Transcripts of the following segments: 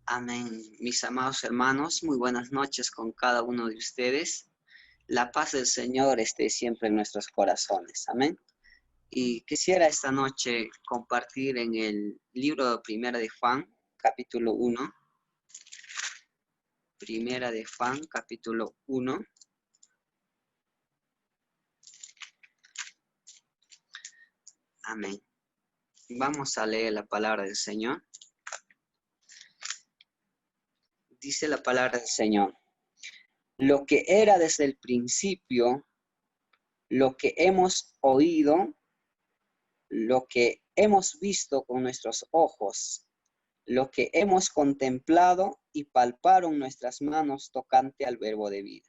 Amén. Mis amados hermanos, muy buenas noches con cada uno de ustedes. La paz del Señor esté siempre en nuestros corazones. Amén. Y quisiera esta noche compartir en el libro de Primera de Juan, capítulo 1. Primera de Juan, capítulo 1. Amén. Vamos a leer la palabra del Señor. Dice la palabra del Señor: lo que era desde el principio, lo que hemos oído, lo que hemos visto con nuestros ojos, lo que hemos contemplado y palparon nuestras manos tocante al verbo de vida.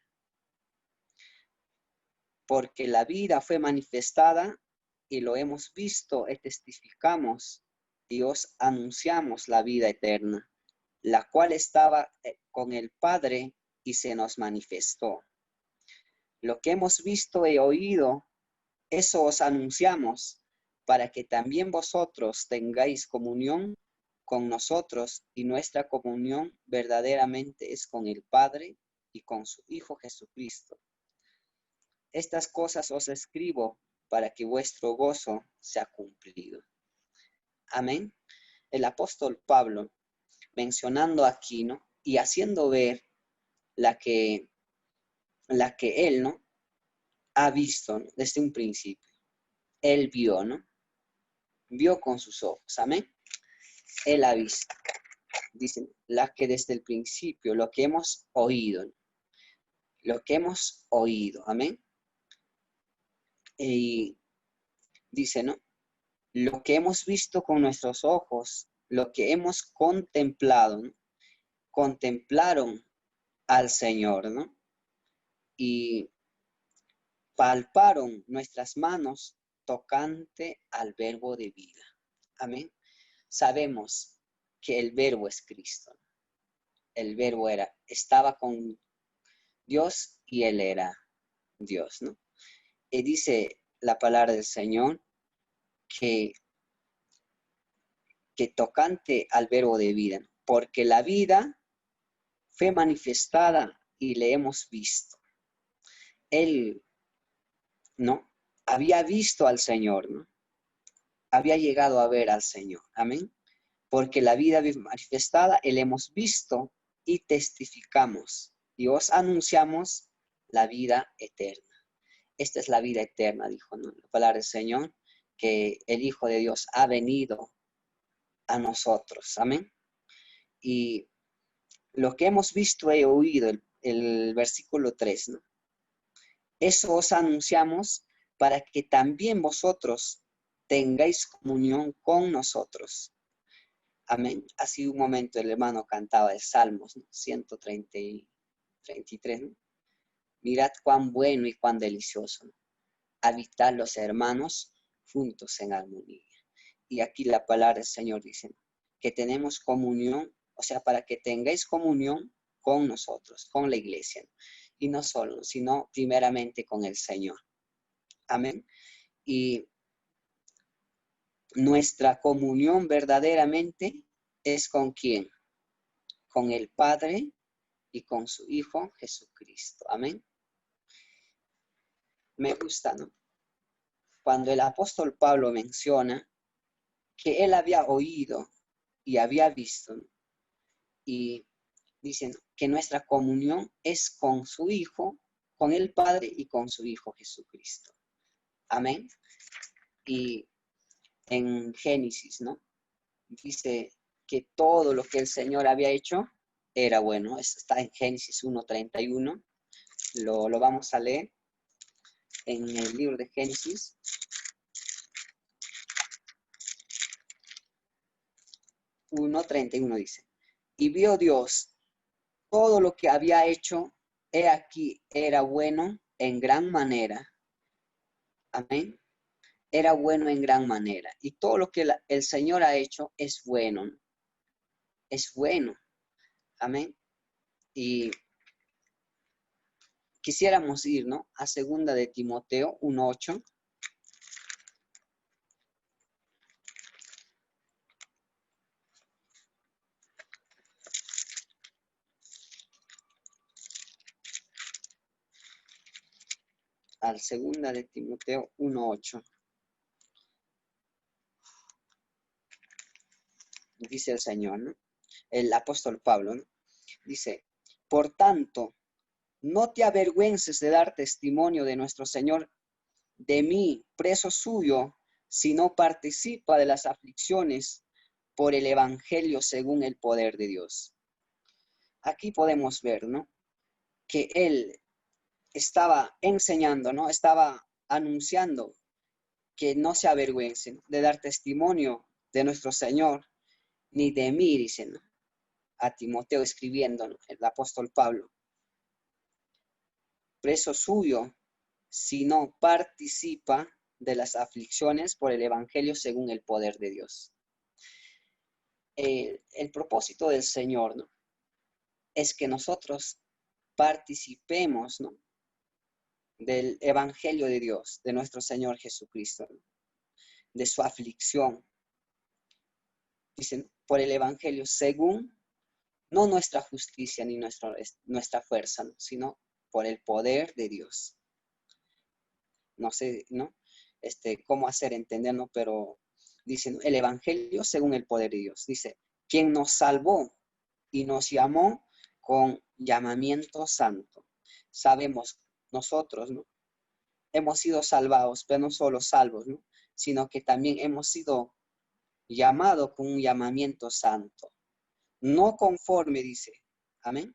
Porque la vida fue manifestada y lo hemos visto y testificamos y os anunciamos la vida eterna, la cual estaba con el Padre y se nos manifestó. Lo que hemos visto y oído, eso os anunciamos, para que también vosotros tengáis comunión con nosotros, y nuestra comunión verdaderamente es con el Padre y con su Hijo Jesucristo. Estas cosas os escribo para que vuestro gozo sea cumplido. Amén. El apóstol Pablo, mencionando aquí, ¿no? Y haciendo ver la que él, ¿no?, ha visto, ¿no?, desde un principio. Él vio, ¿no? Vio con sus ojos. Amén. Él ha visto. Dicen, la que desde el principio, lo que hemos oído, ¿no? Lo que hemos oído. Amén. Y dice, ¿no? Lo que hemos visto con nuestros ojos, lo que hemos contemplado, ¿no? Contemplaron al Señor, ¿no? Y palparon nuestras manos tocante al verbo de vida. Amén. Sabemos que el verbo es Cristo. El verbo estaba con Dios y Él era Dios, ¿no? Y dice la palabra del Señor que tocante al verbo de vida, ¿no? Porque la vida fue manifestada y le hemos visto. Él, ¿no?, había visto al Señor, ¿no? Había llegado a ver al Señor. Amén. Porque la vida manifestada, Él hemos visto y testificamos. Y os anunciamos la vida eterna. Esta es la vida eterna, dijo, ¿no?, la palabra del Señor, que el Hijo de Dios ha venido a nosotros. Amén. Y lo que hemos visto y oído, el versículo 3, ¿no? Eso os anunciamos para que también vosotros tengáis comunión con nosotros. Amén. Así un momento el hermano cantaba el Salmos, ¿no?, 133, ¿no? Mirad cuán bueno y cuán delicioso, ¿no?, habitar los hermanos juntos en armonía. Y aquí la palabra del Señor dice, ¿no?, que tenemos comunión, o sea, para que tengáis comunión con nosotros, con la iglesia, ¿no? Y no solo, sino primeramente con el Señor. Amén. Y nuestra comunión verdaderamente es ¿con quién? Con el Padre y con su Hijo Jesucristo. Amén. Me gusta, ¿no?, cuando el apóstol Pablo menciona que él había oído y había visto, ¿no?, y dicen que nuestra comunión es con su Hijo, con el Padre y con su Hijo Jesucristo. Amén. Y en Génesis, ¿no?, dice que todo lo que el Señor había hecho era bueno. Eso está en Génesis 1:31. Lo vamos a leer en el libro de Génesis. 1:31 dice: y vio Dios todo lo que había hecho, he aquí era bueno en gran manera. Amén. Era bueno en gran manera. Y todo lo que el Señor ha hecho es bueno, ¿no? Es bueno. Amén. Y quisiéramos ir, ¿no?, a 2 de Timoteo 1:8. al 2 de Timoteo 1:8. Dice el Señor, ¿no? El apóstol Pablo, ¿no? Dice, por tanto, no te avergüences de dar testimonio de nuestro Señor, de mí, preso suyo, sino participa de las aflicciones por el evangelio según el poder de Dios. Aquí podemos ver, ¿no? Que él estaba enseñando, ¿no? Estaba anunciando que no se avergüencen de dar testimonio de nuestro Señor, ni de mí, dicen, ¿no? A Timoteo escribiendo, ¿no? El apóstol Pablo, preso suyo, si no participa de las aflicciones por el evangelio según el poder de Dios. El propósito del Señor, ¿no? Es que nosotros participemos, ¿no? Del evangelio de Dios, de nuestro Señor Jesucristo, ¿no? De su aflicción. Dicen, por el evangelio según, no nuestra justicia ni nuestra fuerza, ¿no? Sino por el poder de Dios. No sé, ¿no? Cómo hacer entender, ¿no? Pero dicen, el evangelio según el poder de Dios. Dice, quien nos salvó y nos llamó con llamamiento santo. Sabemos nosotros, ¿no? Hemos sido salvados, pero no solo salvos, ¿no? Sino que también hemos sido llamados con un llamamiento santo. No conforme, dice, amén.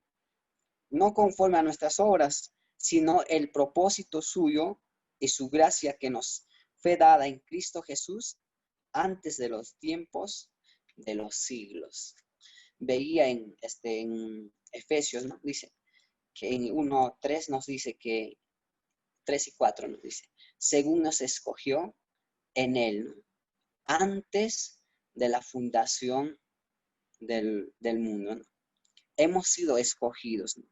No conforme a nuestras obras, sino el propósito suyo y su gracia que nos fue dada en Cristo Jesús antes de los tiempos de los siglos. Veía en Efesios, ¿no? Dice que en 1:3 nos dice que 3 y 4 nos dice, según nos escogió en él, ¿no? Antes de la fundación del mundo, ¿no? Hemos sido escogidos, ¿no?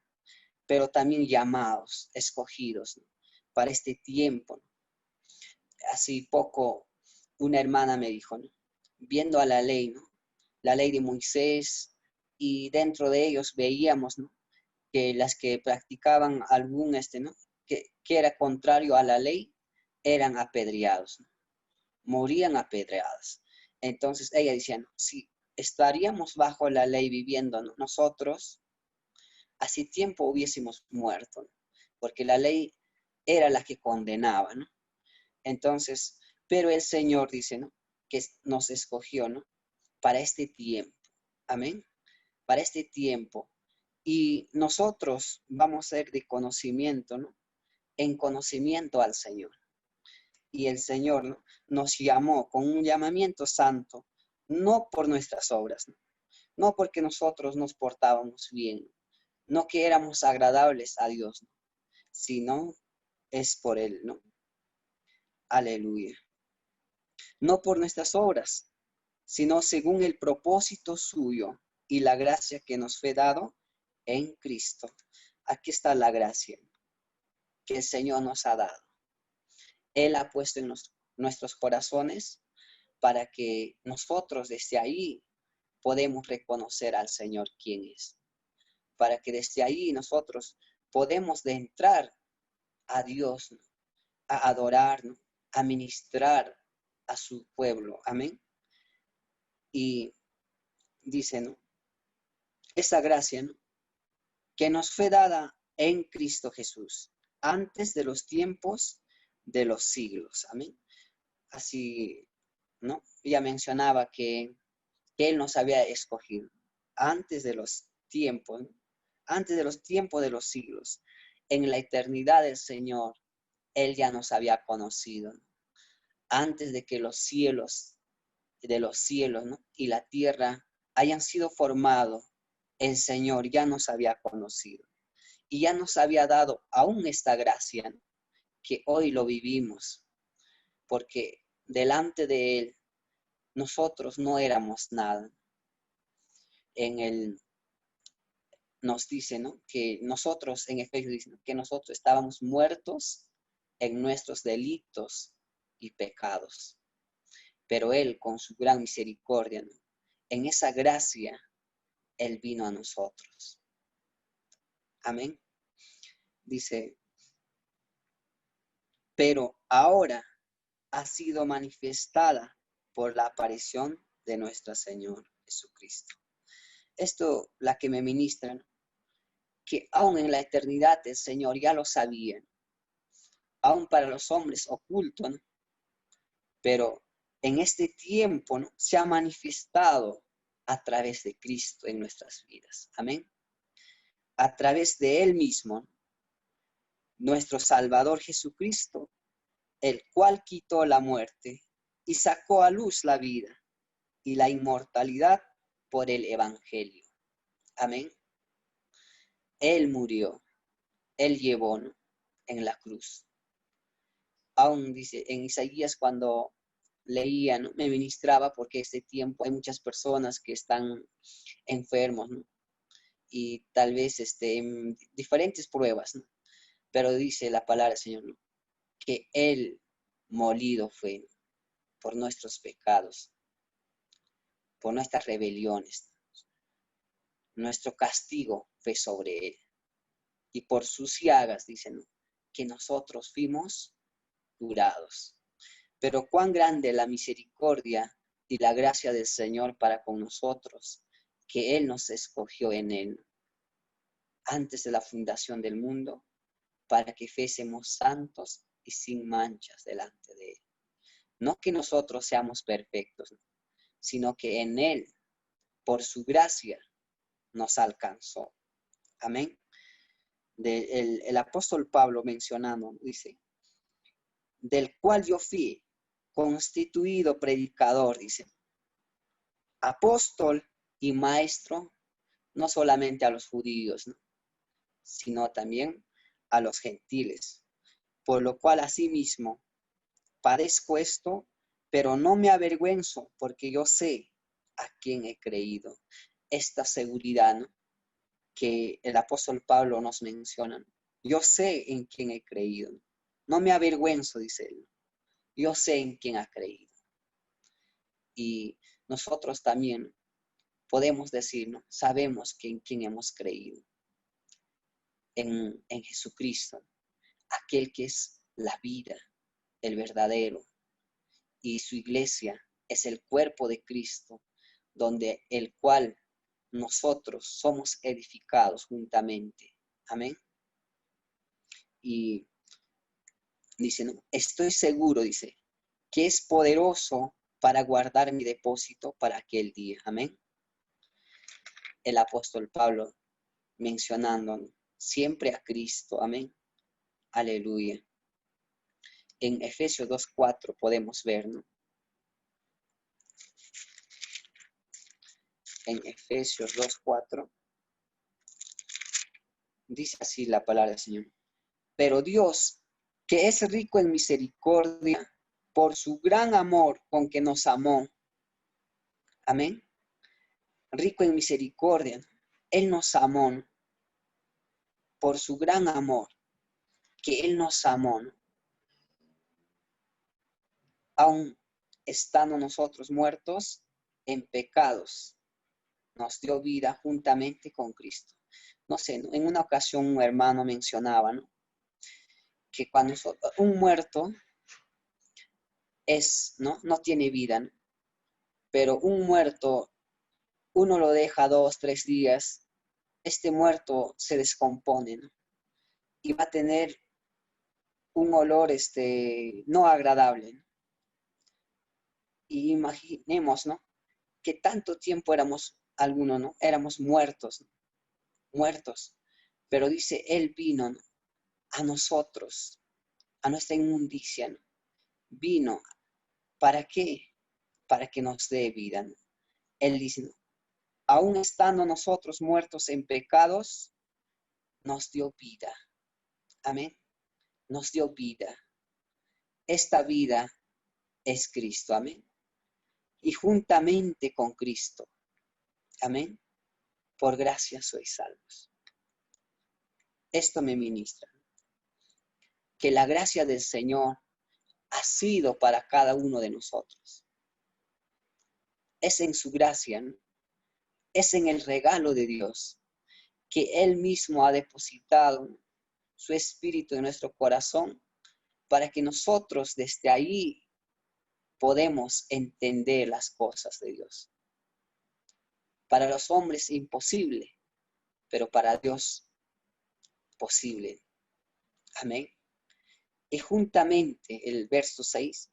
Pero también llamados, escogidos, ¿no? Para este tiempo, ¿no? Hace poco una hermana me dijo, ¿no? Viendo a la ley, ¿no? La ley de Moisés, y dentro de ellos veíamos, ¿no? Que las que practicaban algún, ¿no? Que era contrario a la ley, eran apedreados, ¿no? Morían apedreados. Entonces ella decía, ¿no? Si estaríamos bajo la ley viviendo, ¿no? Nosotros, hace tiempo hubiésemos muerto, ¿no? Porque la ley era la que condenaba, ¿no? Entonces, pero el Señor dice, ¿no? Que nos escogió, ¿no? Para este tiempo. Amén. Para este tiempo. Y nosotros vamos a ser de conocimiento, ¿no? En conocimiento al Señor. Y el Señor, ¿no? Nos llamó con un llamamiento santo, no por nuestras obras, ¿no? No porque nosotros nos portábamos bien, no que éramos agradables a Dios, ¿no? Sino es por Él, ¿no? Aleluya. No por nuestras obras, sino según el propósito suyo y la gracia que nos fue dado en Cristo. Aquí está la gracia que el Señor nos ha dado. Él ha puesto en nuestros corazones para que nosotros desde ahí podemos reconocer al Señor quién es. Para que desde ahí nosotros podemos de entrar a Dios, ¿no? A adorar, ¿no? A ministrar a su pueblo. Amén. Y dice, ¿no? Esa gracia, ¿no? Que nos fue dada en Cristo Jesús, antes de los tiempos de los siglos. Amén. Así, ¿no? Ya mencionaba que Él nos había escogido antes de los tiempos, ¿no? Antes de los tiempos de los siglos. En la eternidad del Señor, Él ya nos había conocido, ¿no? Antes de que los cielos de los cielos, ¿no? Y la tierra hayan sido formados, el Señor ya nos había conocido y ya nos había dado aún esta gracia, ¿no? Que hoy lo vivimos, porque delante de Él nosotros no éramos nada. Nos dice, ¿no? Que nosotros, en Efesios dice, ¿no? Que nosotros estábamos muertos en nuestros delitos y pecados. Pero Él, con su gran misericordia, ¿no? En esa gracia, Él vino a nosotros. Amén. Dice, pero ahora ha sido manifestada por la aparición de nuestro Señor Jesucristo. Esto la que me ministran, que aún en la eternidad el Señor ya lo sabía, aún para los hombres oculto, ¿no? Pero en este tiempo, ¿no?, se ha manifestado a través de Cristo en nuestras vidas. Amén. A través de Él mismo, nuestro Salvador Jesucristo, el cual quitó la muerte y sacó a luz la vida y la inmortalidad por el Evangelio. Amén. Él murió, Él llevó, ¿no?, en la cruz. Aún dice en Isaías, cuando leía, ¿no?, me ministraba, porque este tiempo hay muchas personas que están enfermos, ¿no?, y tal vez en diferentes pruebas, ¿no? Pero dice la palabra del Señor, ¿no?, que Él molido fue por nuestros pecados, por nuestras rebeliones. Nuestro castigo fue sobre Él. Y por sus llagas, dicen, ¿no?, que nosotros fuimos curados. Pero cuán grande la misericordia y la gracia del Señor para con nosotros, que Él nos escogió en Él antes de la fundación del mundo, para que fuésemos santos y sin manchas delante de Él. No que nosotros seamos perfectos, sino que en Él, por su gracia, nos alcanzó. Amén. El apóstol Pablo mencionando, dice, del cual yo fui constituido predicador, dice, apóstol y maestro, no solamente a los judíos, ¿no?, sino también a los gentiles, por lo cual asimismo padezco esto, pero no me avergüenzo, porque yo sé a quién he creído. Esta seguridad, ¿no?, que el apóstol Pablo nos menciona. Yo sé en quién he creído. No me avergüenzo, dice él. Yo sé en quién ha creído. Y nosotros también podemos decir, ¿no?, sabemos que en quién hemos creído. En Jesucristo, aquel que es la vida, el verdadero. Y su iglesia es el cuerpo de Cristo, donde el cual nosotros somos edificados juntamente. Amén. Y dice, ¿no?, estoy seguro, dice, que es poderoso para guardar mi depósito para aquel día. Amén. El apóstol Pablo mencionando, ¿no?, siempre a Cristo. Amén. Aleluya. En Efesios 2:4 podemos ver, ¿no? En Efesios 2:4 dice así la palabra del Señor. Pero Dios, que es rico en misericordia, por su gran amor con que nos amó. Amén. Rico en misericordia. Él nos amó, ¿no?, por su gran amor, que Él nos amó, ¿no?, aún estando nosotros muertos en pecados, nos dio vida juntamente con Cristo. No sé, ¿no?, en una ocasión un hermano mencionaba, ¿no?, que cuando un muerto no tiene vida, ¿no?, pero un muerto, uno lo deja 2, 3 días, este muerto se descompone, ¿no?, y va a tener un olor no agradable, ¿no? Y imaginemos, ¿no?, que tanto tiempo éramos algunos, ¿no?, éramos muertos, ¿no?, muertos, pero dice, Él vino, ¿no?, a nosotros, a nuestra inmundicia, ¿no?, vino, ¿para qué? Para que nos dé vida, ¿no? Él dice, ¿no?, aún estando nosotros muertos en pecados, nos dio vida. Amén. Nos dio vida. Esta vida es Cristo. Amén. Y juntamente con Cristo. Amén. Por gracia sois salvos. Esto me ministra. Que la gracia del Señor ha sido para cada uno de nosotros. Es en su gracia, ¿no?, es en el regalo de Dios, que Él mismo ha depositado su espíritu en nuestro corazón para que nosotros desde ahí podemos entender las cosas de Dios. Para los hombres imposible, pero para Dios posible. Amén. Y juntamente el verso 6,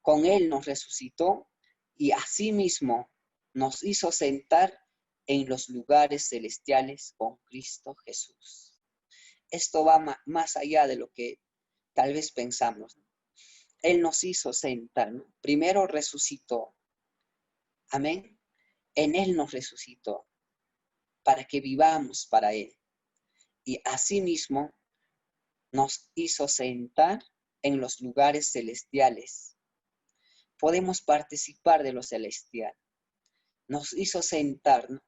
con Él nos resucitó y asimismo nos hizo sentar en los lugares celestiales con Cristo Jesús. Esto va más allá de lo que tal vez pensamos, ¿no? Él nos hizo sentar, ¿no? Primero resucitó. Amén. En Él nos resucitó para que vivamos para Él. Y asimismo nos hizo sentar en los lugares celestiales. Podemos participar de lo celestial. Nos hizo sentar, ¿no?,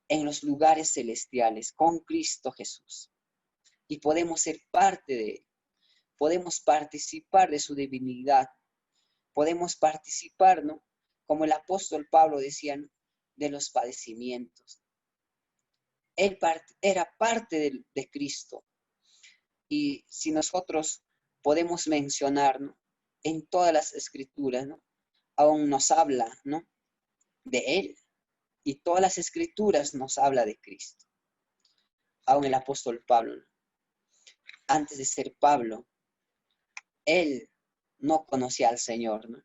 en los lugares celestiales con Cristo Jesús. Y podemos ser parte de Él. Podemos participar de su divinidad. Podemos participar, ¿no?, como el apóstol Pablo decía, ¿no?, de los padecimientos. Él era parte de Cristo. Y si nosotros podemos mencionar, ¿no?, en todas las escrituras, ¿no?, aún nos habla, ¿no?, de Él. Y todas las escrituras nos habla de Cristo. Aún el apóstol Pablo, ¿no?, antes de ser Pablo, él no conocía al Señor, ¿no?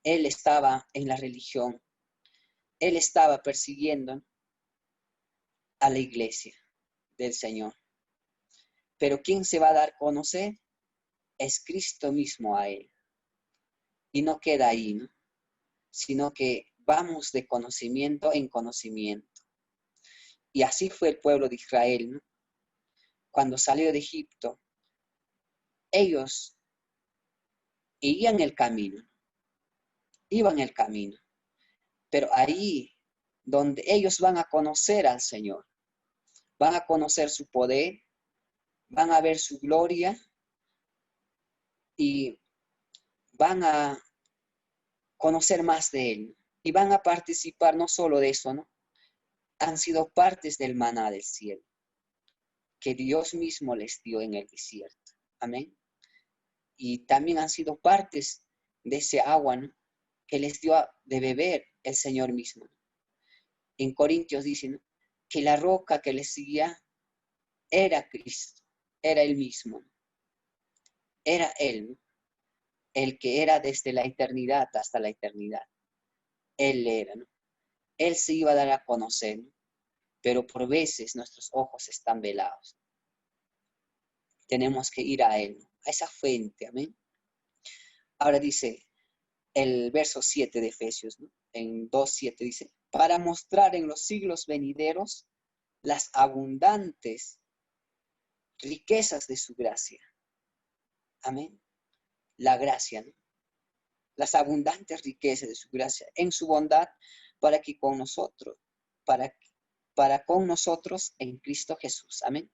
Él estaba en la religión. Él estaba persiguiendo a la iglesia del Señor. Pero ¿quién se va a dar a conocer? Es Cristo mismo a él. Y no queda ahí, ¿no?, sino que vamos de conocimiento en conocimiento. Y así fue el pueblo de Israel, ¿no? Cuando salió de Egipto, ellos iban el camino, pero ahí donde ellos van a conocer al Señor, van a conocer su poder, van a ver su gloria y van a conocer más de Él. Y van a participar no solo de eso, ¿no? Han sido partes del maná del cielo, que Dios mismo les dio en el desierto. Amén. Y también han sido partes de ese agua, ¿no?, que les dio de beber el Señor mismo. En Corintios dicen, ¿no?, que la roca que les seguía era Cristo, era Él mismo. Era Él, ¿no?, el que era desde la eternidad hasta la eternidad. Él era, ¿no? Él se iba a dar a conocer, ¿no?, pero por veces nuestros ojos están velados. Tenemos que ir a Él, ¿no?, a esa fuente. Amén. Ahora dice el verso 7 de Efesios, ¿no?, en 2:7 dice, para mostrar en los siglos venideros las abundantes riquezas de su gracia. Amén. La gracia, ¿no?, las abundantes riquezas de su gracia en su bondad para que con nosotros, para con nosotros en Cristo Jesús. Amén.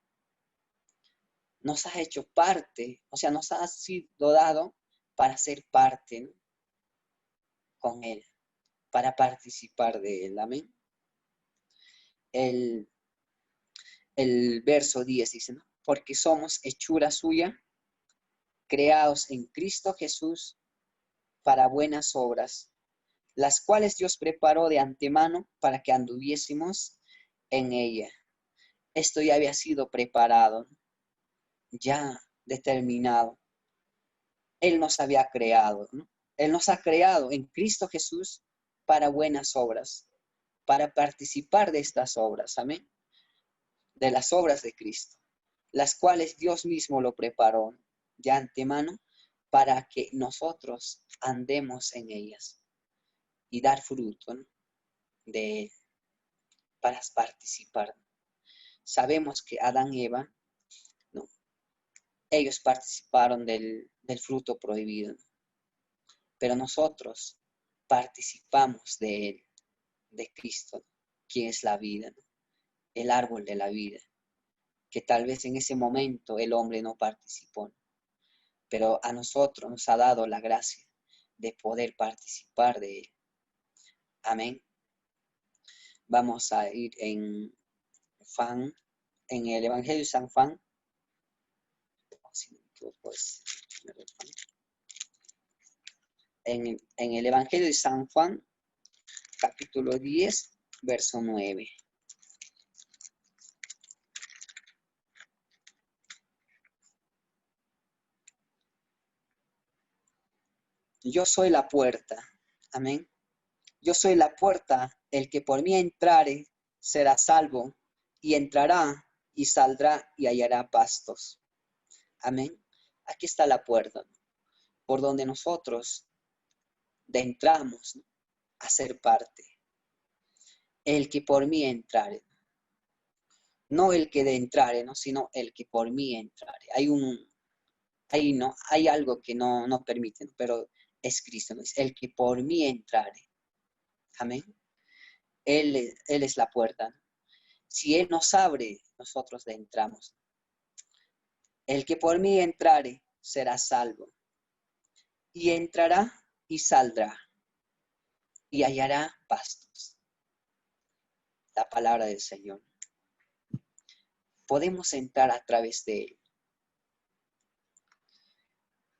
Nos ha hecho parte, o sea, nos ha sido dado para ser parte, ¿no?, con Él, para participar de Él. Amén. El verso 10 dice, ¿no?, porque somos hechura suya, creados en Cristo Jesús para buenas obras, las cuales Dios preparó de antemano para que anduviésemos en ella. Esto ya había sido preparado, ya determinado. Él nos había creado, ¿no? Él nos ha creado en Cristo Jesús para buenas obras, para participar de estas obras. Amén. De las obras de Cristo, las cuales Dios mismo lo preparó de antemano para que nosotros andemos en ellas y dar fruto, ¿no?, de Él, para participar. Sabemos que Adán y Eva, ¿no?, ellos participaron del fruto prohibido, ¿no?, pero nosotros participamos de Él, de Cristo, ¿no?, quien es la vida, ¿no?, el árbol de la vida, que tal vez en ese momento el hombre no participó, ¿no?, pero a nosotros nos ha dado la gracia de poder participar de Él. Amén. Vamos a ir en el Evangelio de San Juan, si no me equivoco, en el Evangelio de San Juan, capítulo 10, verso 9. Yo soy la puerta. Amén. Yo soy la puerta. El que por mí entrare será salvo, y entrará y saldrá y hallará pastos. Amén. Aquí está la puerta, ¿no? Por donde nosotros entramos, ¿no? A ser parte. El que por mí entrare. No el que de entrare, ¿no? Sino el que por mí entrare. Hay algo que no permite, ¿no? Pero es Cristo, ¿no? Es el que por mí entrare. Amén. Él es la puerta, ¿no? Si Él nos abre, nosotros entramos. El que por mí entrare será salvo. Y entrará y saldrá y hallará pastos. La palabra del Señor. Podemos entrar a través de Él.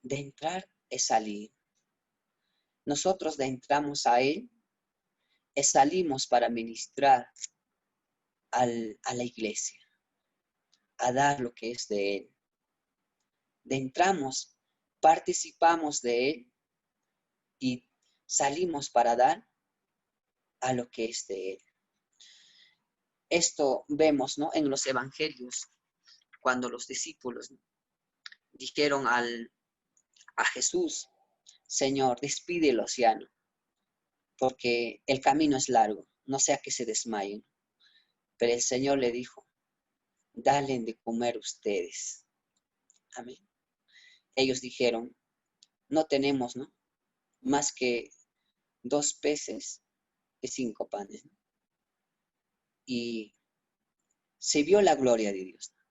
De entrar es salir. Nosotros entramos a Él, salimos para ministrar a la iglesia, a dar lo que es de Él. Entramos, participamos de Él y salimos para dar a lo que es de Él. Esto vemos, ¿no? En los evangelios, cuando los discípulos, ¿no?, dijeron a Jesús: Señor, despídelos ya, ¿no?, porque el camino es largo, no sea que se desmayen. Pero el Señor le dijo: dalen de comer ustedes. Amén. Ellos dijeron: no tenemos, ¿no?, más que 2 peces y 5 panes, ¿no? Y se vio la gloria de Dios, ¿no?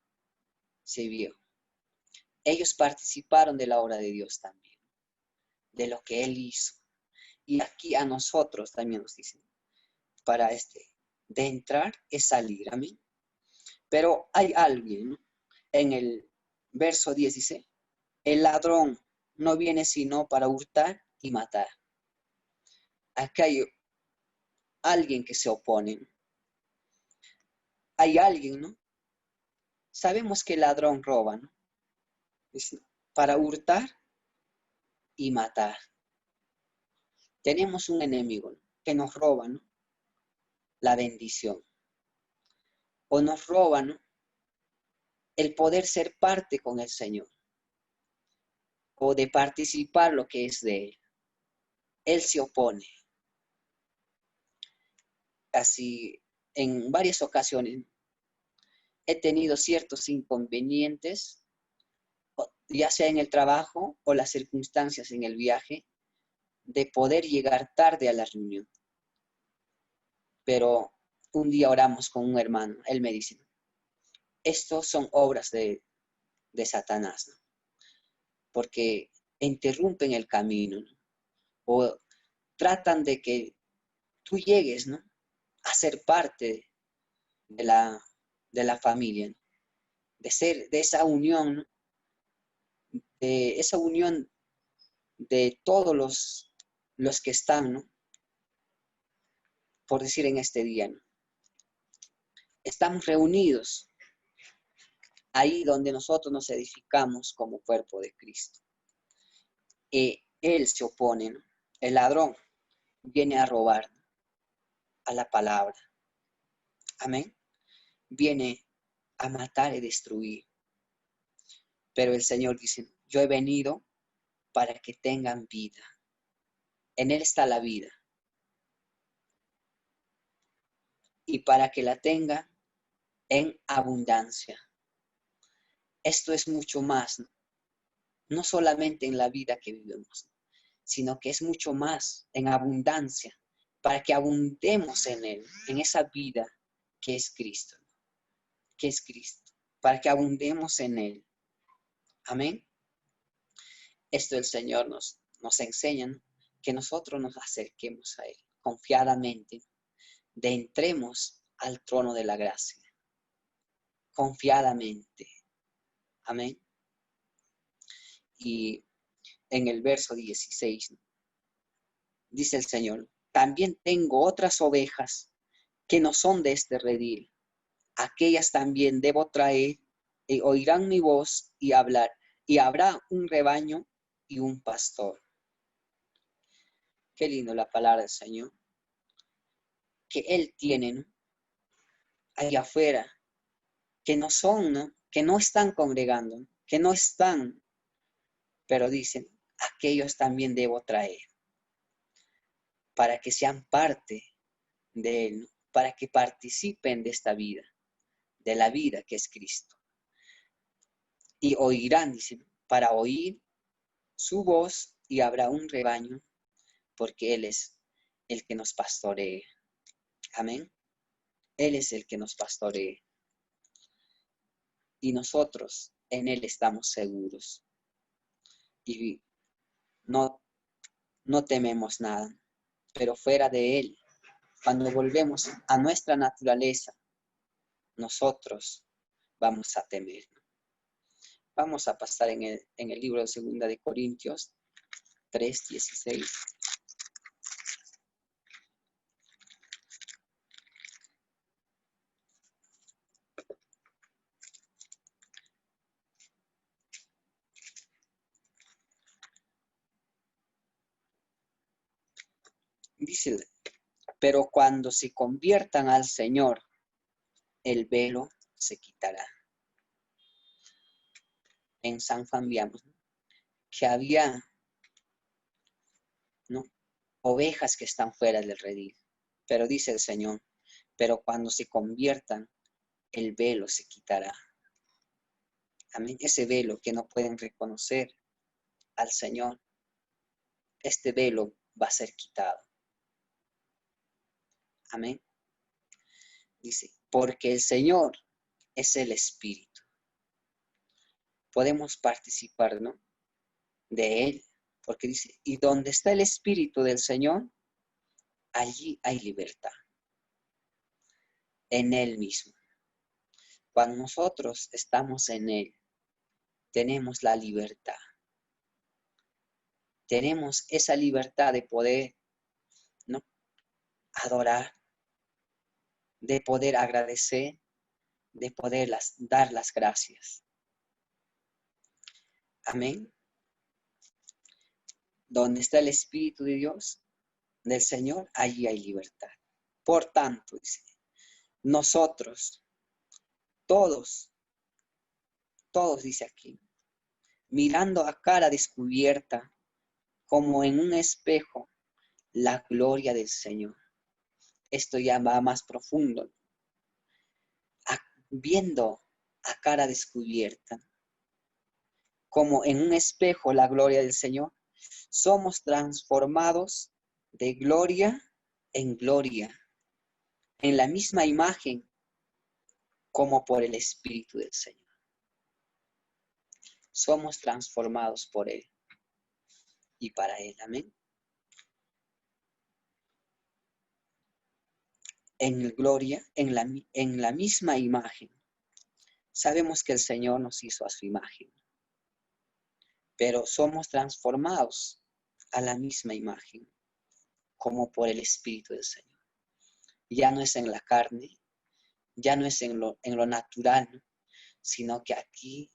Se vio. Ellos participaron de la obra de Dios también, de lo que Él hizo. Y aquí a nosotros también nos dicen, para de entrar es salir. Amén. Pero hay alguien, ¿no? En el verso 10 dice: el ladrón no viene sino para hurtar y matar. Acá hay alguien que se opone, ¿no? Hay alguien, ¿no? Sabemos que el ladrón roba, ¿no? Dice, para hurtar y matar. Tenemos un enemigo, ¿no?, que nos roba, ¿no?, la bendición. O nos roba, ¿no?, el poder ser parte con el Señor. O de participar lo que es de Él. Él se opone. Así, en varias ocasiones he tenido ciertos inconvenientes, ya sea en el trabajo o las circunstancias en el viaje, de poder llegar tarde a la reunión. Pero un día oramos con un hermano, él me dice: estos son obras de Satanás, ¿no?, porque interrumpen el camino, ¿no?, o tratan de que tú llegues, ¿no?, a ser parte de la familia, ¿no?, de esa unión, ¿no?, de esa unión de todos los que están, ¿no?, por decir en este día, ¿no?, estamos reunidos ahí donde nosotros nos edificamos como cuerpo de Cristo. Él se opone, ¿no? El ladrón viene a robar, ¿no?, a la palabra. Amén. Viene a matar y destruir. Pero el Señor dice: yo he venido para que tengan vida. En Él está la vida. Y para que la tengan en abundancia. Esto es mucho más, ¿no? No solamente en la vida que vivimos, sino que es mucho más en abundancia, para que abundemos en Él, en esa vida que es Cristo, ¿no?, que es Cristo, para que abundemos en Él. Amén. Esto el Señor nos enseña, ¿no?, que nosotros nos acerquemos a Él confiadamente, de entremos al trono de la gracia, confiadamente. Amén. Y en el verso 16 dice el Señor, también tengo otras ovejas que no son de este redil. Aquellas también debo traer, y oirán mi voz y hablar, y habrá un rebaño y un pastor. Qué lindo la palabra del Señor, que Él tiene, ¿no?, allá afuera, que no son, ¿no?, que no están congregando, que no están, pero dicen, aquellos también debo traer, para que sean parte de Él, ¿no?, para que participen de esta vida, de la vida que es Cristo. Y oirán, dicen, para oír su voz, y habrá un rebaño, porque Él es el que nos pastorea. Amén. Él es el que nos pastorea. Y nosotros en Él estamos seguros. Y no tememos nada. Pero fuera de Él, cuando volvemos a nuestra naturaleza, nosotros vamos a temer. Vamos a pasar en el libro de 2 de Corintios 3:16. Dice, pero cuando se conviertan al Señor, el velo se quitará. En San Juan veamos, ¿no?, que había, ¿no?, ovejas que están fuera del redil. Pero dice el Señor, pero cuando se conviertan, el velo se quitará. Amén. Ese velo que no pueden reconocer al Señor, este velo va a ser quitado. Amén. Dice, porque el Señor es el Espíritu. Podemos participar, ¿no?, de Él, porque dice, y donde está el Espíritu del Señor, allí hay libertad. En Él mismo. Cuando nosotros estamos en Él, tenemos la libertad. Tenemos esa libertad de poder, ¿no?, adorar, de poder agradecer, de poder dar las gracias. Amén. Donde está el Espíritu de Dios, del Señor, allí hay libertad. Por tanto, dice, nosotros, todos, dice aquí, mirando a cara descubierta, como en un espejo, la gloria del Señor. Esto ya va más profundo. Viendo a cara descubierta, como en un espejo, la gloria del Señor, somos transformados de gloria en gloria, en la misma imagen, como por el Espíritu del Señor. Somos transformados por Él y para Él. Amén. En gloria, en la misma imagen. Sabemos que el Señor nos hizo a su imagen, pero somos transformados a la misma imagen, como por el Espíritu del Señor. Ya no es en la carne, ya no es en lo natural, ¿no?, sino que aquí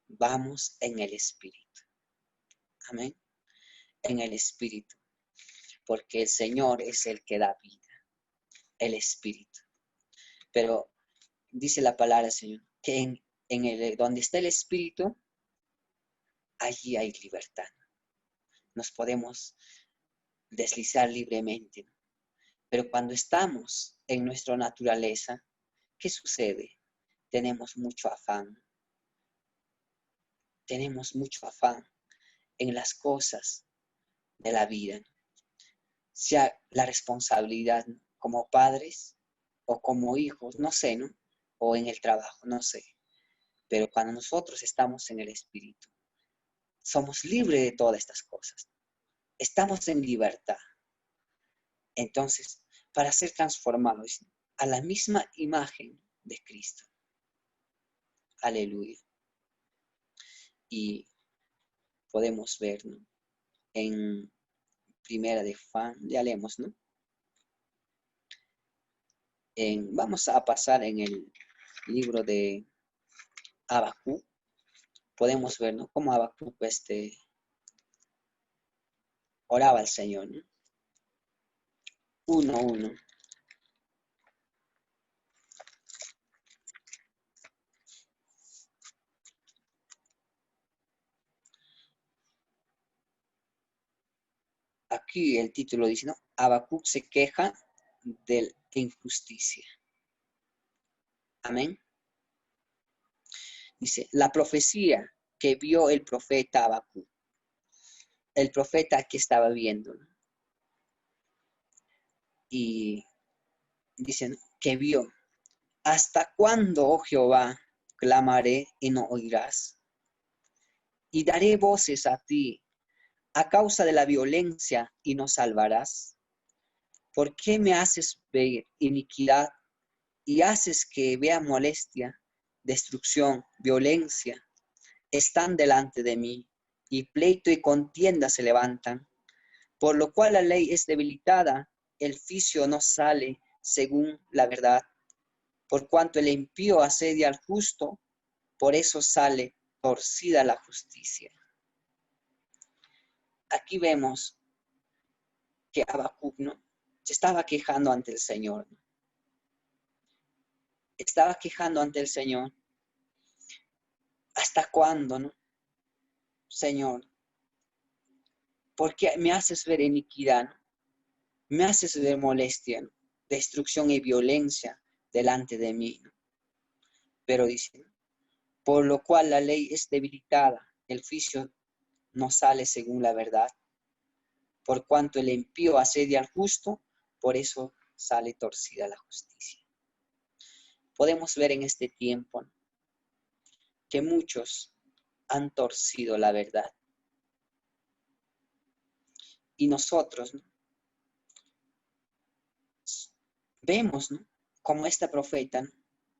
vamos en el Espíritu. Amén. En el Espíritu. Porque el Señor es el que da vida, el Espíritu. Pero dice la palabra del Señor, que donde está el Espíritu, allí hay libertad. Nos podemos deslizar libremente. Pero cuando estamos en nuestra naturaleza, ¿qué sucede? Tenemos mucho afán. Tenemos mucho afán en las cosas de la vida. Sea la responsabilidad, ¿no?, como padres o como hijos, no sé, ¿no?, o en el trabajo, no sé. Pero cuando nosotros estamos en el Espíritu, somos libres de todas estas cosas. Estamos en libertad. Entonces, para ser transformados a la misma imagen de Cristo. Aleluya. Y podemos ver, ¿no? En Primera de Juan, ya leemos, ¿no? Vamos a pasar en el libro de Habacuc. Podemos ver, ¿no? Cómo Habacuc oraba al Señor, ¿no? 1:1. Aquí el título dice, ¿no? Habacuc se queja de la injusticia. Amén. Dice, la profecía que vio el profeta Habacuc. El profeta que estaba viendo, ¿no? Y dicen que vio. ¿Hasta cuándo, oh Jehová, clamaré y no oirás? Y daré voces a ti a causa de la violencia y no salvarás. ¿Por qué me haces ver iniquidad y haces que vea molestia, destrucción, violencia? Están delante de mí, y pleito y contienda se levantan, por lo cual la ley es debilitada, el juicio no sale según la verdad. Por cuanto el impío asedia al justo, por eso sale torcida la justicia. Aquí vemos que Habacuc, ¿no?, se estaba quejando ante el Señor, ¿no? Estaba quejando ante el Señor. ¿Hasta cuándo, no? Señor, ¿por qué me haces ver iniquidad, ¿no? Me haces ver molestia, ¿no?, destrucción y violencia delante de mí, ¿no? Pero dice, ¿no?, por lo cual la ley es debilitada, el juicio no sale según la verdad. Por cuanto el impío asedia al justo, por eso sale torcida la justicia. Podemos ver en este tiempo, ¿no?, que muchos han torcido la verdad. Y nosotros, ¿no?, vemos, ¿no?, como esta profeta, ¿no?,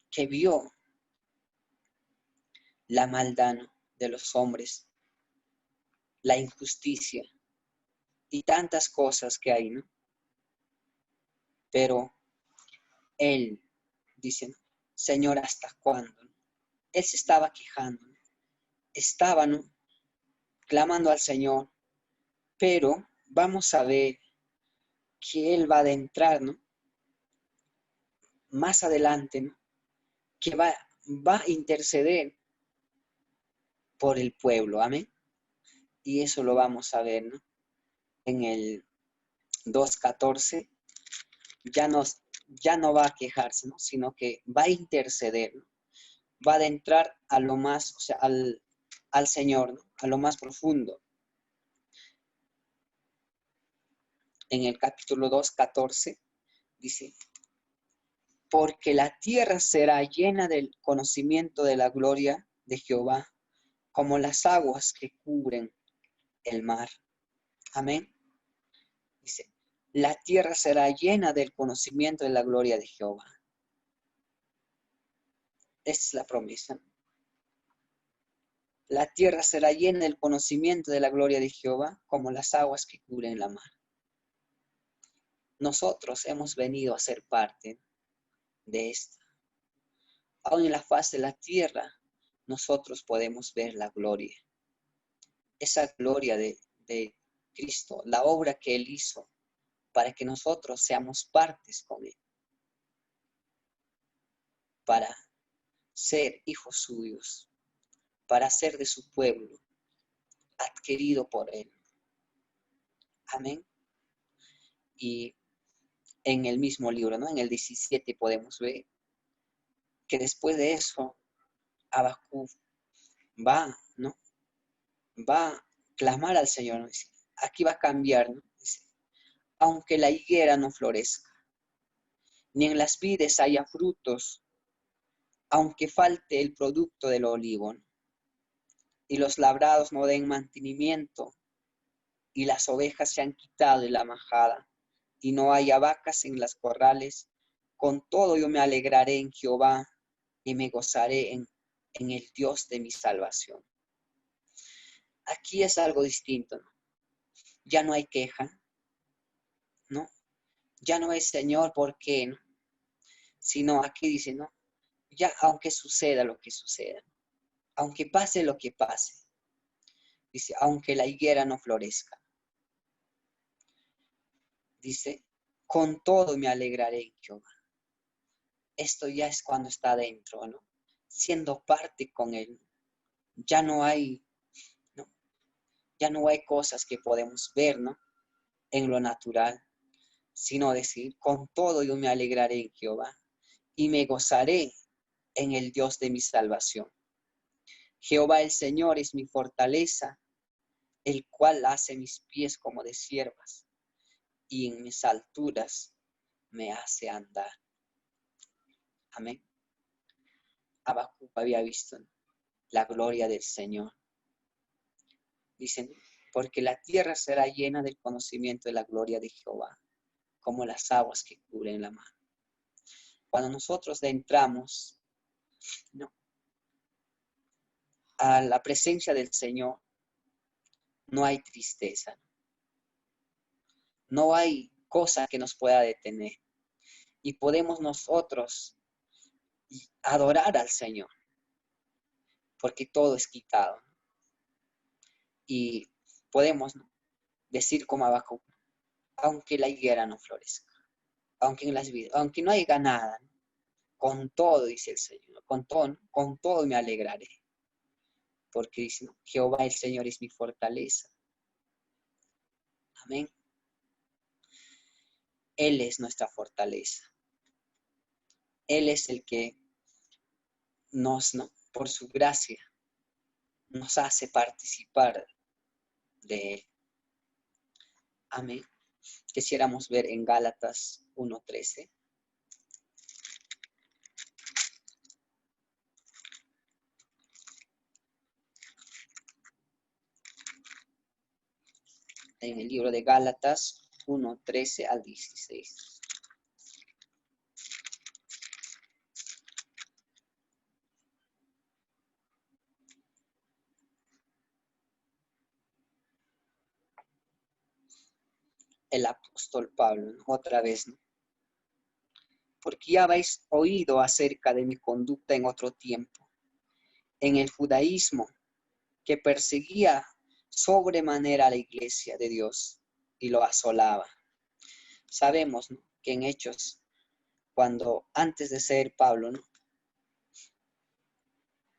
que vio la maldad, ¿no?, de los hombres, la injusticia y tantas cosas que hay, ¿no? Pero él dice, ¿no?, Señor, ¿hasta cuándo? Él se estaba quejando, ¿no?, estaba, ¿no?, clamando al Señor, pero vamos a ver que Él va a adentrar, ¿no?, más adelante, ¿no?, que va a interceder por el pueblo, amén. Y eso lo vamos a ver, ¿no?, en el 2:14, ya no va a quejarse, ¿no?, sino que va a interceder, ¿no?, va a adentrar a lo más, o sea, al Señor, ¿no?, a lo más profundo. En el capítulo 2:14 dice, porque la tierra será llena del conocimiento de la gloria de Jehová, como las aguas que cubren el mar. Amén. Dice, la tierra será llena del conocimiento de la gloria de Jehová. Esa es la promesa. La tierra será llena del conocimiento de la gloria de Jehová, como las aguas que cubren la mar. Nosotros hemos venido a ser parte de esto. Aún en la faz de la tierra, nosotros podemos ver la gloria. Esa gloria de Cristo, la obra que Él hizo para que nosotros seamos partes con Él, para ser hijos suyos, para ser de su pueblo, adquirido por Él. Amén. Y en el mismo libro, ¿no?, en el 17 podemos ver que después de eso, Habacuc va, ¿no?, va a clamar al Señor, ¿no? Dice, aquí va a cambiar, ¿no? Dice, aunque la higuera no florezca, ni en las vides haya frutos, aunque falte el producto del olivo, ¿no?, y los labrados no den mantenimiento, y las ovejas se han quitado de la majada, y no haya vacas en las corrales, con todo yo me alegraré en Jehová, y me gozaré en el Dios de mi salvación. aquí es algo distinto, ¿no? Ya no hay queja, ¿no? Ya no es Señor, ¿por qué? ¿No? Sino aquí dice, ¿no? Ya aunque suceda lo que suceda, aunque pase lo que pase, dice, aunque la higuera no florezca, dice, con todo me alegraré en Jehová. Esto ya es cuando está dentro, ¿no? Siendo parte con Él. Ya no hay, ¿no? Ya no hay cosas que podemos ver, ¿no? En lo natural, sino decir, con todo yo me alegraré en Jehová y me gozaré en el Dios de mi salvación. Jehová el Señor es mi fortaleza, el cual hace mis pies como de ciervas y en mis alturas me hace andar. Amén. Habacuc había visto la gloria del Señor. Dicen, porque la tierra será llena del conocimiento de la gloria de Jehová, como las aguas que cubren la mar. Cuando nosotros entramos, ¿no?, a la presencia del Señor, no hay tristeza, no hay cosa que nos pueda detener. Y podemos nosotros adorar al Señor, porque todo es quitado. Y podemos, ¿no?, decir como Habacuc, aunque la higuera no florezca, aunque no haya nada, ¿no?, con todo, dice el Señor, con todo me alegraré. Porque dice, ¿no?, Jehová el Señor es mi fortaleza. Amén. Él es nuestra fortaleza. Él es el que nos, ¿no?, por su gracia, nos hace participar de Él. Amén. Quisiéramos ver en Gálatas 1:13. En el libro de Gálatas 1:13 al 16. El apóstol Pablo, ¿no?, otra vez, ¿no? Porque ya habéis oído acerca de mi conducta en otro tiempo, en el judaísmo, que perseguía sobremanera a la iglesia de Dios y lo asolaba. Sabemos, ¿no?, que en Hechos, cuando antes de ser Pablo, ¿no?,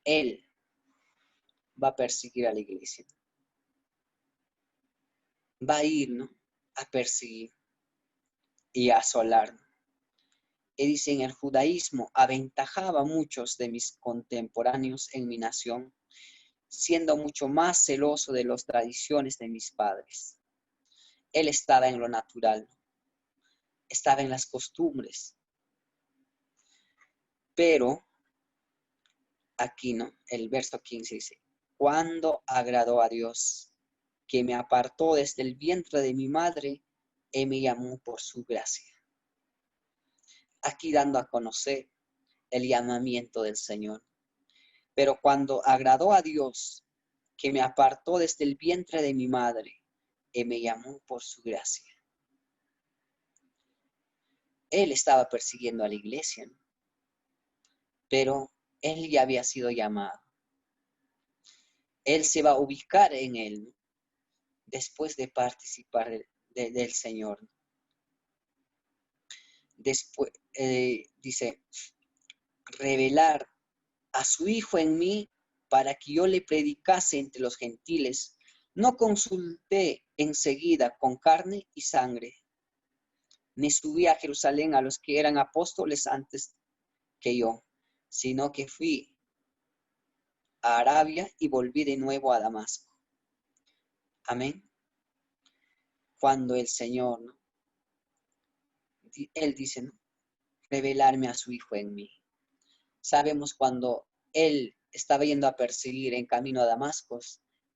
él va a perseguir a la iglesia, va a ir, ¿no?, a perseguir y a asolar, ¿no? Y dice, en el judaísmo aventajaba a muchos de mis contemporáneos en mi nación, siendo mucho más celoso de las tradiciones de mis padres. Él estaba en lo natural, estaba en las costumbres, pero aquí, ¿no?, el verso 15 dice, cuando agradó a Dios, que me apartó desde el vientre de mi madre y me llamó por su gracia. Aquí dando a conocer el llamamiento del Señor. Pero cuando agradó a Dios, que me apartó desde el vientre de mi madre y me llamó por su gracia. Él estaba persiguiendo a la iglesia, ¿no?, pero él ya había sido llamado. Él se va a ubicar en él, ¿no?, después de participar del Señor. Después, dice, revelar a su Hijo en mí para que yo le predicase entre los gentiles. No consulté enseguida con carne y sangre, ni subí a Jerusalén a los que eran apóstoles antes que yo, sino que fui a Arabia y volví de nuevo a Damasco. Amén. Cuando el Señor, ¿no?, Él dice, ¿no?, revelarme a su Hijo en mí. Sabemos cuando Él estaba yendo a perseguir en camino a Damasco,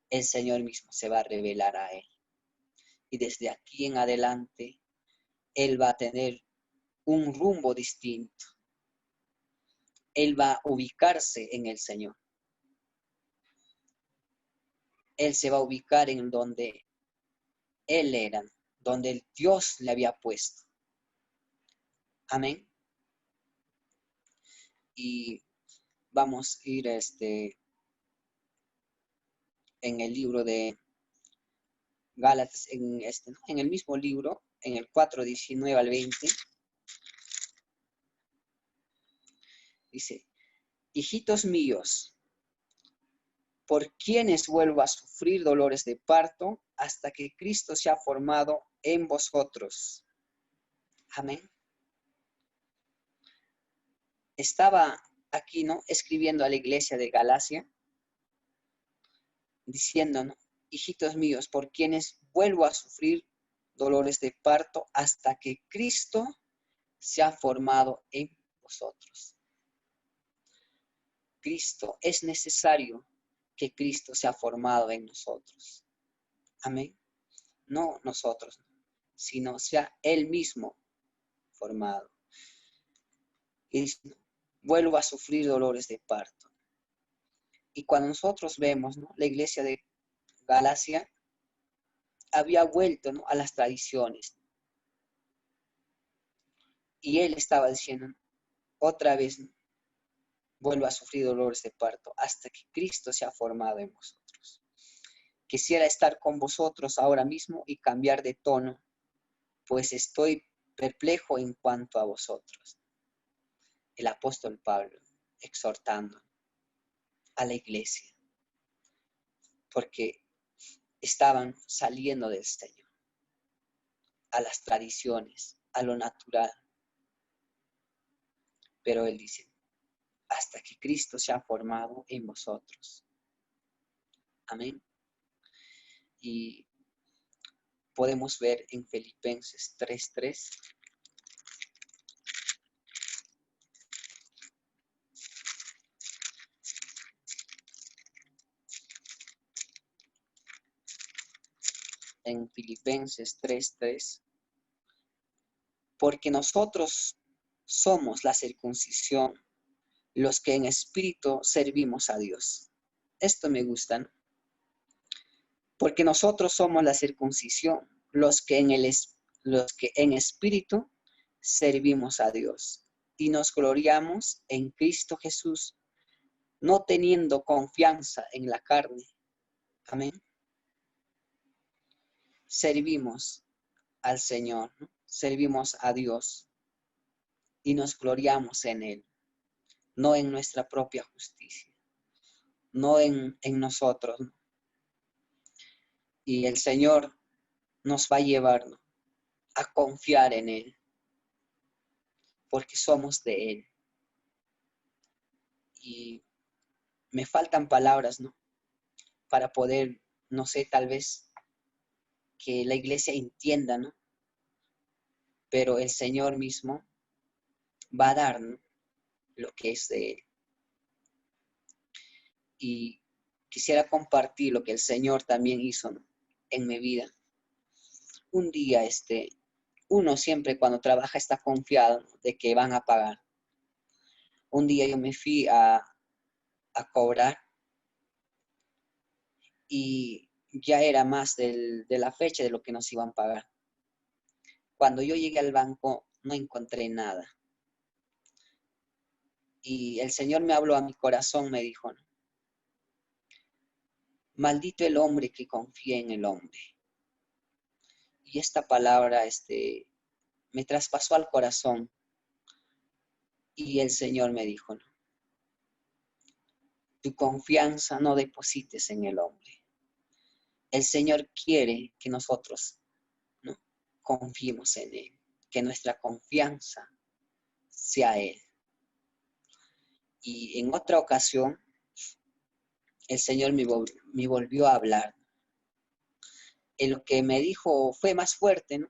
el Señor mismo se va a revelar a Él. Y desde aquí en adelante, Él va a tener un rumbo distinto. Él va a ubicarse en el Señor. Él se va a ubicar en donde Él era, donde el Dios le había puesto. Amén. Y vamos a ir en el libro de Gálatas, en el mismo libro, en el 4:19 al 20, dice, hijitos míos, por quienes vuelvo a sufrir dolores de parto hasta que Cristo sea formado en vosotros. Amén. Estaba aquí, ¿no?, escribiendo a la iglesia de Galacia, diciendo, ¿no?, hijitos míos, por quienes vuelvo a sufrir dolores de parto hasta que Cristo sea formado en vosotros. Cristo, es necesario que Cristo sea formado en nosotros. Amén. No nosotros, sino sea Él mismo formado. Y dice, vuelvo a sufrir dolores de parto. Y cuando nosotros vemos, ¿no?, la iglesia de Galacia había vuelto, ¿no?, a las tradiciones. Y él estaba diciendo, otra vez, ¿no?, vuelvo a sufrir dolores de parto hasta que Cristo sea formado en vosotros. Quisiera estar con vosotros ahora mismo y cambiar de tono, pues estoy perplejo en cuanto a vosotros. El apóstol Pablo exhortando a la iglesia, porque estaban saliendo del Señor, a las tradiciones, a lo natural. Pero él dice, hasta que Cristo sea formado en vosotros. Amén. Y podemos ver en Filipenses 3:3. En Filipenses 3:3. Porque nosotros somos la circuncisión, los que en espíritu servimos a Dios. Esto me gusta, ¿no? Porque nosotros somos la circuncisión, los que en espíritu servimos a Dios. Y nos gloriamos en Cristo Jesús, no teniendo confianza en la carne. Amén. Servimos al Señor, ¿no? Servimos a Dios y nos gloriamos en Él, no en nuestra propia justicia, no en nosotros, ¿no? Y el Señor nos va a llevar, ¿no?, a confiar en Él, porque somos de Él. Y me faltan palabras, ¿no?, para poder, no sé, tal vez que la iglesia entienda, ¿no? Pero el Señor mismo va a dar, ¿no?, lo que es de Él. Y quisiera compartir lo que el Señor también hizo, ¿no?, en mi vida. Un día, uno siempre cuando trabaja está confiado, ¿no?, de que van a pagar. Un día yo me fui a cobrar y ya era más de la fecha de lo que nos iban a pagar. Cuando yo llegué al banco no encontré nada. Y el Señor me habló a mi corazón, me dijo, ¿no?, maldito el hombre que confía en el hombre. Y esta palabra me traspasó al corazón. Y el Señor me dijo, ¿no?, tu confianza no deposites en el hombre. El Señor quiere que nosotros, ¿no?, confiemos en Él, que nuestra confianza sea Él. Y en otra ocasión, el Señor me volvió a hablar. Y lo que me dijo fue más fuerte, ¿no?,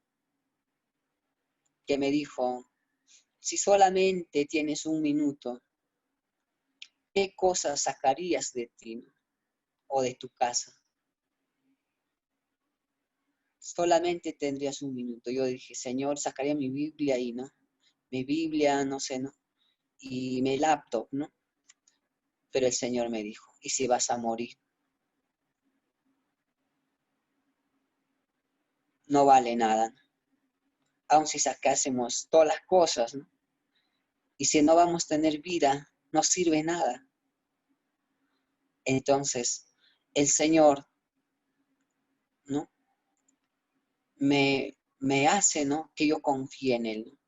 que me dijo, si solamente tienes un minuto, ¿qué cosas sacarías de ti, ¿no?, o de tu casa? Solamente tendrías un minuto. Yo dije, Señor, sacaría mi Biblia y, ¿no?, mi Biblia, no sé, ¿no?, y mi laptop, ¿no? Pero el Señor me dijo, ¿y si vas a morir? no vale nada, ¿no? Aun si sacásemos todas las cosas, ¿no? Y si no vamos a tener vida, no sirve nada. Entonces, el Señor, ¿no? me hace, ¿no? Que yo confíe en Él, ¿no?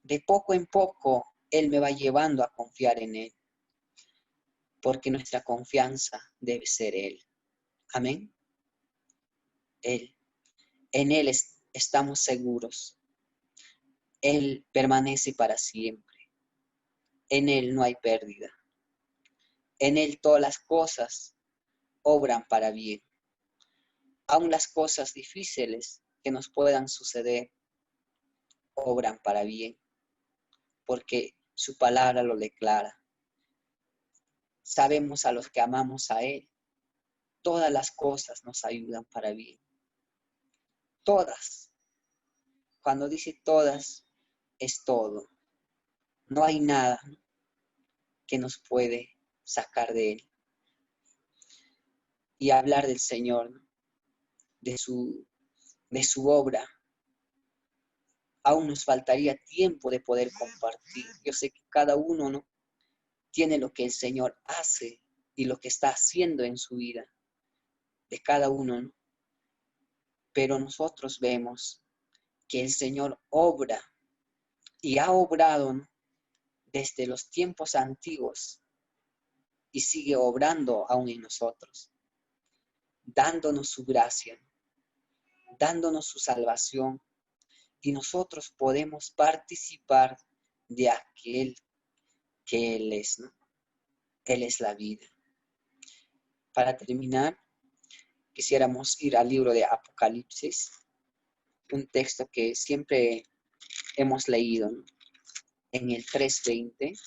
De poco en poco, Él me va llevando a confiar en Él, porque nuestra confianza debe ser Él. Amén. Él. En Él estamos seguros. Él permanece para siempre. En Él no hay pérdida. En Él todas las cosas obran para bien. Aun las cosas difíciles que nos puedan suceder, obran para bien, porque su palabra lo declara. Sabemos a los que amamos a Él, todas las cosas nos ayudan para bien. Todas. Cuando dice todas, es todo. No hay nada que nos puede sacar de Él. Y hablar del Señor, ¿no? de su obra. Aún nos faltaría tiempo de poder compartir. Yo sé que cada uno, ¿no? tiene lo que el Señor hace y lo que está haciendo en su vida. De cada uno, ¿no? Pero nosotros vemos que el Señor obra y ha obrado, ¿no? desde los tiempos antiguos y sigue obrando aún en nosotros, dándonos su gracia, dándonos su salvación, y nosotros podemos participar de aquel que Él es, ¿no? Él es la vida. Para terminar, quisiéramos ir al libro de Apocalipsis, un texto que siempre hemos leído, ¿no? En el 3:20.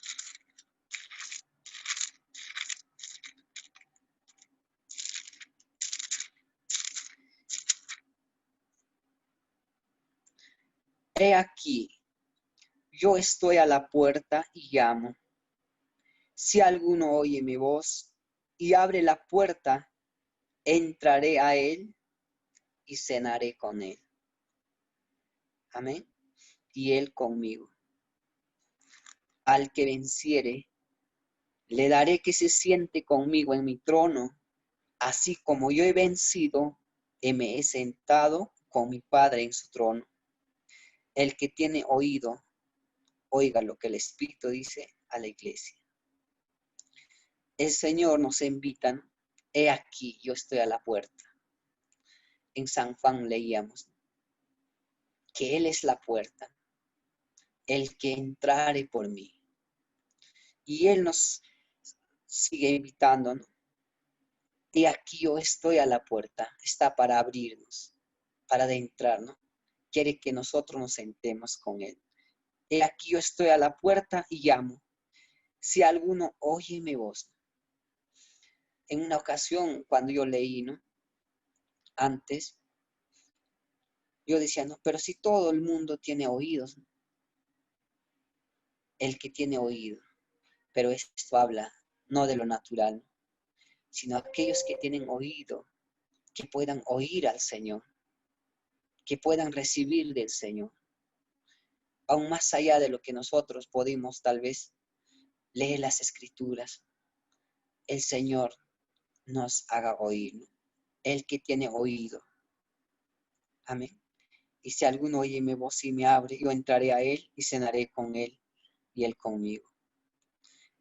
He aquí, yo estoy a la puerta y llamo. Si alguno oye mi voz y abre la puerta, entraré a él y cenaré con él. Amén. Y él conmigo. Al que venciere, le daré que se siente conmigo en mi trono, así como yo he vencido y me he sentado con mi Padre en su trono. El que tiene oído, oiga lo que el Espíritu dice a la iglesia. El Señor nos invita, ¿no? He aquí, yo estoy a la puerta. En San Juan leíamos que Él es la puerta, el que entrare por mí. Y Él nos sigue invitando, ¿no? Y aquí yo estoy a la puerta, está para abrirnos, para adentrar, ¿no? Quiere que nosotros nos sentemos con Él. He aquí yo estoy a la puerta y llamo. Si alguno oye mi voz. En una ocasión, cuando yo leí, ¿no? Antes, yo decía, no, pero si todo el mundo tiene oídos, ¿no? El que tiene oído. Pero esto habla no de lo natural, sino aquellos que tienen oído, que puedan oír al Señor, que puedan recibir del Señor, aún más allá de lo que nosotros podemos tal vez leer las Escrituras. El Señor nos haga oír, ¿no? El que tiene oído. Amén. Y si alguno oye mi voz y me abre, yo entraré a él y cenaré con él y él conmigo.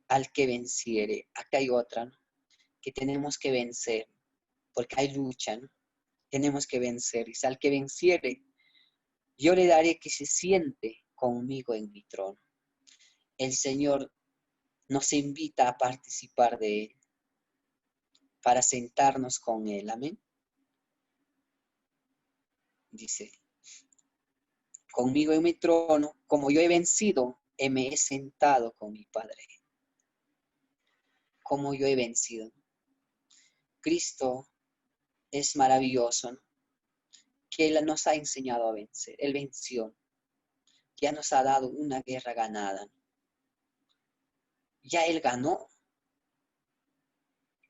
Al que venciere, acá hay otra, ¿no? Que tenemos que vencer, porque hay lucha, ¿no? Tenemos que vencer. Y si al que venciere, yo le daré que se siente conmigo en mi trono. El Señor nos invita a participar de Él, para sentarnos con Él. Amén. Dice, conmigo en mi trono, como yo he vencido, me he sentado con mi Padre. Como yo he vencido. Cristo es maravilloso, ¿no? Que Él nos ha enseñado a vencer. Él venció. Ya nos ha dado una guerra ganada. Ya Él ganó.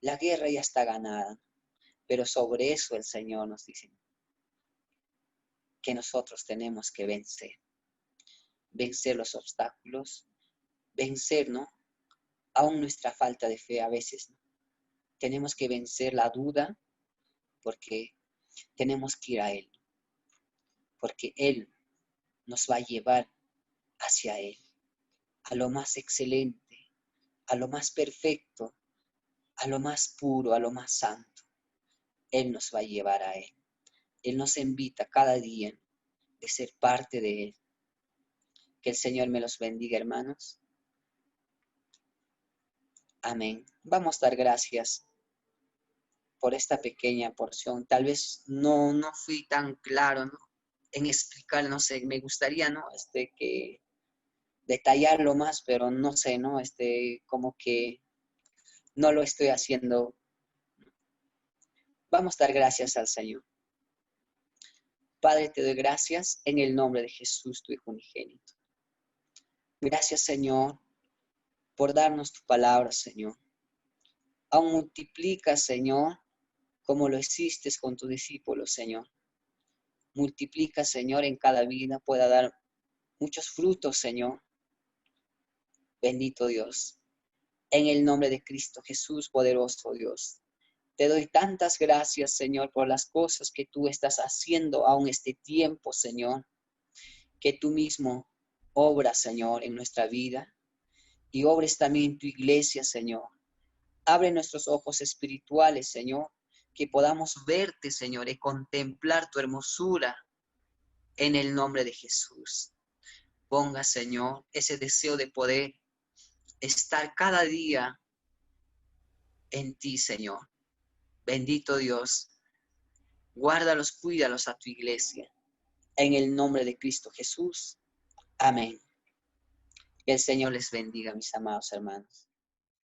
La guerra ya está ganada. Pero sobre eso el Señor nos dice, que nosotros tenemos que vencer. Vencer los obstáculos, vencer, ¿no? Aún nuestra falta de fe a veces, ¿no? Tenemos que vencer la duda porque tenemos que ir a Él, porque Él nos va a llevar hacia Él, a lo más excelente, a lo más perfecto, a lo más puro, a lo más santo. Él nos va a llevar a Él. Él nos invita cada día de ser parte de Él. Que el Señor me los bendiga, hermanos. Amén. Vamos a dar gracias por esta pequeña porción. Tal vez no fui tan claro, ¿no? En explicar, no sé, me gustaría, ¿no? Que detallarlo más, pero no sé, ¿no? Como que no lo estoy haciendo. Vamos a dar gracias al Señor. Padre, te doy gracias en el nombre de Jesús, tu Hijo unigénito. Gracias, Señor, por darnos tu palabra, Señor. Aún multiplica, Señor, como lo hiciste con tus discípulos, Señor. Multiplica, Señor, en cada vida, pueda dar muchos frutos, Señor. Bendito Dios. En el nombre de Cristo Jesús, poderoso Dios. Te doy tantas gracias, Señor, por las cosas que tú estás haciendo aún este tiempo, Señor. Que tú mismo obras, Señor, en nuestra vida y obres también en tu iglesia, Señor. Abre nuestros ojos espirituales, Señor, que podamos verte, Señor, y contemplar tu hermosura en el nombre de Jesús. Ponga, Señor, ese deseo de poder estar cada día en ti, Señor. Bendito Dios. Guárdalos, cuídalos a tu iglesia. En el nombre de Cristo Jesús. Amén. Que el Señor les bendiga, mis amados hermanos.